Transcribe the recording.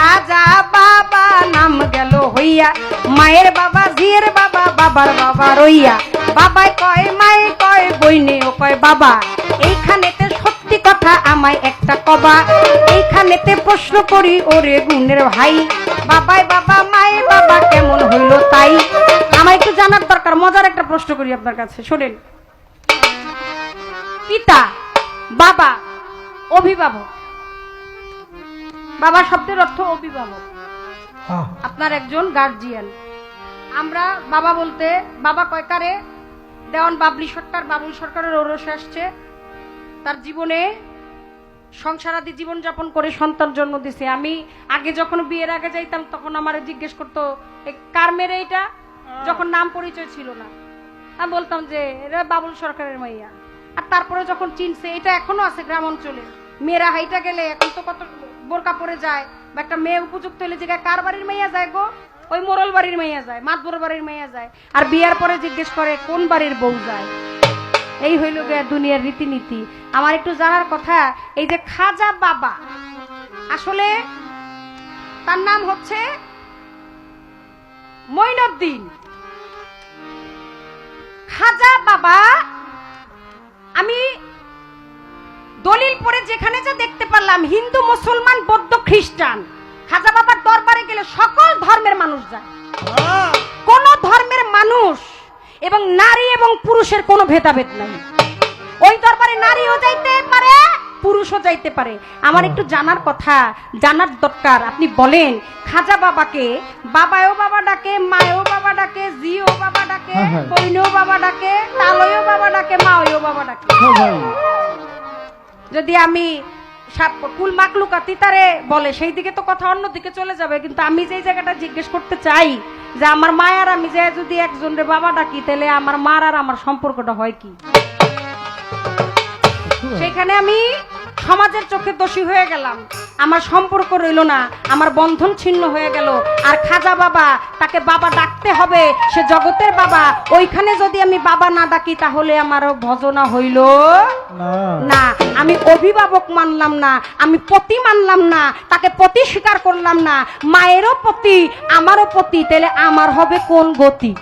খাজা বাবা নাম গেল হইয়া, মায়ের বাবা জিয়ের বাবা বাবার বাবা রইয়া, বাবাই কয় মায়ে কয় বইনেও কয় বাবা, এইখানেতে সত্যি কথা আমায় একটা কবা, এইখানেতে প্রশ্ন করি ওরে গুণের ভাই, বাবাই বাবা মায়ে বাবা কেমন হইল তাই। আমার একটু জানার দরকার, মজার একটা প্রশ্ন করি আপনার কাছে, শোনেন। পিতা, বাবা, অভিভাবক। বাবা শব্দের অর্থ অভিভাবক, আপনার একজন গার্জিয়ান। আমরা বাবা বলতে বাবা কয়কারে? দেওয়ান বাবলি সরকার, বাবুল সরকারের ওরসে আসছে, তার জীবনে সংসারাদি জীবন যাপন করে সন্তান জন্ম দিছে। আমি আগে যখন বিয়ের আগে যাইতাম তখন আমারে জিজ্ঞেস করতো কার মেয়ে এটা, যখন নাম পরিচয় ছিল না। আমি বলতাম যে এরা বাবুল সরকারের মাইয়া। আর তারপরে যখন চিনছে, এটা এখনো আছে গ্রাম অঞ্চলে, মেয়েরা হাইটা গেলে এখন তো কত বোরকা পরে যায়, বা একটা মেয়ে উপযুক্ত হলে জায়গায় কার বাড়ির মাইয়া যায় গো, ওই মোরল বাড়ির মাইয়া যায়, মাতবর বাড়ির মাইয়া যায়। আর বিয়ার পরে জিজ্ঞেস করে কোন বাড়ির বউ যায়। এই হইল গে দুনিয়ার রীতিনীতি। আমার একটু জানার কথা, এই যে খাজা বাবা, আসলে তার নাম হচ্ছে মঈনুদ্দিন খাজা বাবা। আমি দলিল পড়ে যেখানে যা দেখতে পারলাম, হিন্দু, মুসলমান, বৌদ্ধ, খ্রিস্টান, খাজা বাবার দরবারে গেলে সকল ধর্মের মানুষ যায়, কোন ধর্মের মানুষ, এবং নারী এবং পুরুষের কোনো ভেদাভেদ নাই। ওই দরবারে নারীও যাইতে পারে, পুরুষও যাইতে পারে। আমার একটু জানার কথা, জানার দরকার, আপনি বলেন খাজা বাবাকে বাবাও বাবা ডাকে, মায়েও বাবা ডাকে, জিও বাবা ডাকে, বইনেও বাবা ডাকে, তালয়ও বাবা ডাকে, মাও বাবা ডাকে। যদি আমি কুল মাকলুকা তিতারে বলে সেই দিকে তো কথা অন্যদিকে চলে যাবে, কিন্তু আমি যে জায়গাটা জিজ্ঞেস করতে চাই যে আমার মা আর আমি যে যদি একজনের বাবা ডাকি, তাহলে আমার মার আর আমার সম্পর্কটা হয় কি? সেখানে আমি সমাজের চোখে দোষী হয়ে গেলাম, আমার সম্পর্ক রইল না, আমার বন্ধন ছিন্ন হয়ে গেল। আর খাজা বাবা, তাকে বাবা ডাকতে হবে, সে জগতের বাবা, ওইখানে যদি আমি বাবা না ডাকি তাহলে আমারও ভজনা হইল না। আমি অভিভাবক মানলাম না, আমি পতি মানলাম না, তাকে পতি স্বীকার করলাম না, মায়েরও পতি আমারও পতি, তাহলে আমার হবে কোন গতি?